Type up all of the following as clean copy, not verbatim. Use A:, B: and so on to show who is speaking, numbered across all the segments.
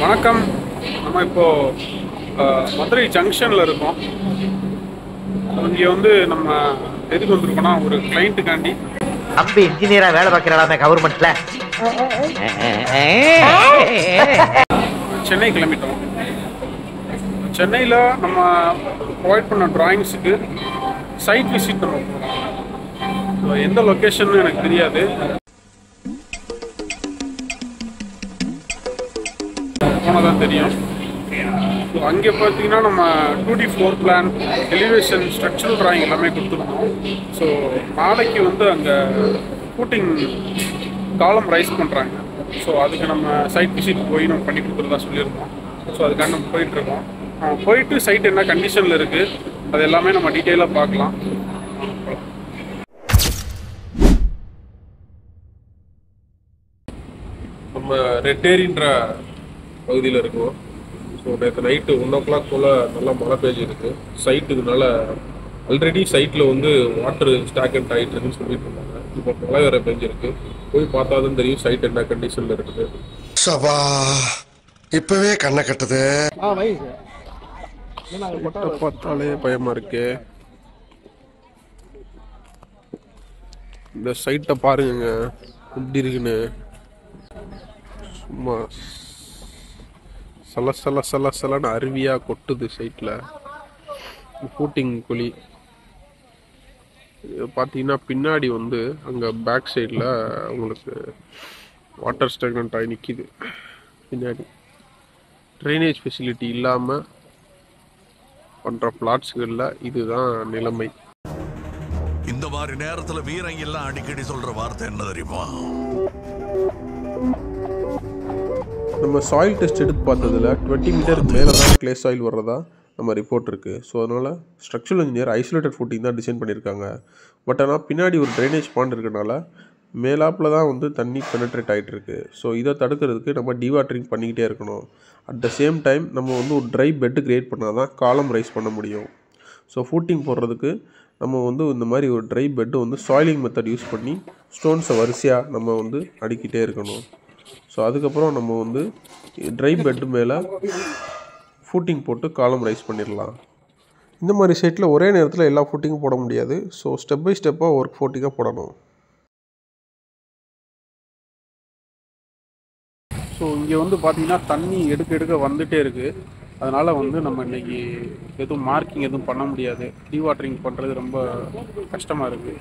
A: வணக்கம். நம்ம இப்போது மதுரை ஜங்ஷனில் இருக்கோம். இங்கே வந்து நம்ம எதுக்கு வந்திருக்கோம்னா ஒரு கிளைண்ட்டுக்காண்டி.
B: தம்பி இன்ஜினியரா வேலை பார்க்குறாங்க கவர்மெண்ட்ல.
A: சென்னை கிளம்பிட்டோம். சென்னையில் நம்ம ப்ரொவைட் பண்ண டிராயிங்ஸுக்கு சைட் விசிட் நம்ம போகிறோம். எந்த லொக்கேஷன்னு எனக்கு தெரியாது. போனதான் தெரியும். ஸோ அங்கே பார்த்தீங்கன்னா நம்ம 2D floor plan, elevation, structural drawing எல்லாமே கொடுத்துருந்தோம். ஸோ நாளைக்கு வந்து அங்கே ஃபூட்டிங் காலம் ரைஸ் பண்ணுறாங்க. ஸோ அதுக்கு நம்ம சைட் விசிட் போய் நம்ம பண்ணி கொடுத்துருதா சொல்லியிருந்தோம். ஸோ அதுக்காக நம்ம போயிட்டுருக்கோம். போயிட்டு சைட் என்ன கண்டிஷனில் இருக்குது அது எல்லாமே நம்ம டீட்டெயிலாக பார்க்கலாம். நம்ம ரெட்டேரின்ற பகுதியில் இருக்கோம். ஸோ நேற்று நைட்டு 1 o'clock போல் நல்லா மழை பெய்ஞ்சிருக்கு. சைட்டுக்குனால ஆல்ரெடி சைட்டில் வந்து வாட்டர் ஸ்டாக்னட் ஆகிட்டு இருக்குன்னு சொல்லிட்டு இருந்தாங்க. இப்போ மழை வேறு பெஞ்சிருக்கு. போய் பார்த்தா தான் தெரியும் சைட் என்ன கண்டிஷனில் இருக்குது.
C: சபா இப்பவே கண்ணை கட்டுது.
A: பார்த்தாலே பயமா இருக்கு. இந்த சைட்டை பாருங்க எப்படி இருக்குன்னு. சும்மா சலன்னு அருவியாக கொட்டுது சைட்டில். ஃபூட்டிங் குழி பார்த்தீங்கன்னா பின்னாடி வந்து அங்கே பேக் சைடில் உங்களுக்கு வாட்டர் ஸ்டாக்னண்ட் ஆகி நிற்கிது. பின்னாடி ட்ரைனேஜ் ஃபெசிலிட்டி இல்லாமல் பண்ணுற பிளாட்ஸுகளில் இதுதான் நிலைமை.
D: இந்த மாதிரி நேரத்தில் வீரங்க எல்லாம் அடிக்கடி சொல்கிற வார்த்தை என்ன தெரியுமா?
A: நம்ம சாயில் டெஸ்ட் எடுத்து பார்த்ததில் 20 மீட்டருக்கு மேலே தான் கிளே சாயில் வர்றதா நம்ம ரிப்போர்ட் இருக்குது. ஸோ அதனால் ஸ்ட்ரக்சரல் இன்ஜினியர் ஐசோலேட்டட் ஃபூட்டிங் தான் டிசைன் பண்ணியிருக்காங்க. பட் ஆனால் பின்னாடி ஒரு ட்ரைனேஜ் பாண்ட் இருக்கனால மேலாப்பில் தான் வந்து தண்ணி பெனட்ரேட் ஆகிட்டுருக்கு. ஸோ இதை தடுக்கிறதுக்கு நம்ம டிவாட்டரிங் பண்ணிக்கிட்டே இருக்கணும். அட் த சேம் டைம் நம்ம வந்து ஒரு ட்ரை பெட்டு க்ரியேட் பண்ணால் தான் காலம் ரைஸ் பண்ண முடியும். ஸோ ஃபூட்டிங் போடுறதுக்கு நம்ம வந்து இந்த மாதிரி ஒரு ட்ரை பெட்டு வந்து சாயிலிங் மெத்தட் யூஸ் பண்ணி ஸ்டோன்ஸை வரிசையாக நம்ம வந்து அடிக்கிட்டே இருக்கணும். ஸோ அதுக்கப்புறம் நம்ம வந்து ட்ரை பெட்டு மேலே ஃபூட்டிங் போட்டு காலம் ரைஸ் பண்ணிடலாம். இந்த மாதிரி சைட்டில் ஒரே நேரத்தில் எல்லா ஃபூட்டிங்கும் போட முடியாது. ஸோ ஸ்டெப் பை ஸ்டெப்பாக ஒர்க் ஃபூட்டிங்காக போடணும். ஸோ இங்கே வந்து பார்த்திங்கன்னா தண்ணி எடுக்க வந்துகிட்டே இருக்குது. அதனால் வந்து நம்ம இன்றைக்கி எதுவும் மார்க்கிங் எதுவும் பண்ண முடியாது. டீவாட்டரிங் பண்ணுறது ரொம்ப கஷ்டமாக இருக்குது.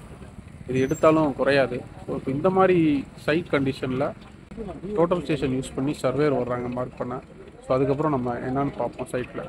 A: இது எடுத்தாலும் குறையாது. ஸோ இப்போ இந்த மாதிரி சைட் கண்டிஷனில் டோட்டல் ஸ்டேஷன் யூஸ் பண்ணி சர்வேர் வர்றாங்க மார்க் பண்ண. ஸோ அதுக்கப்புறம் நம்ம என்னன்னு பார்ப்போம் சைட்டில்.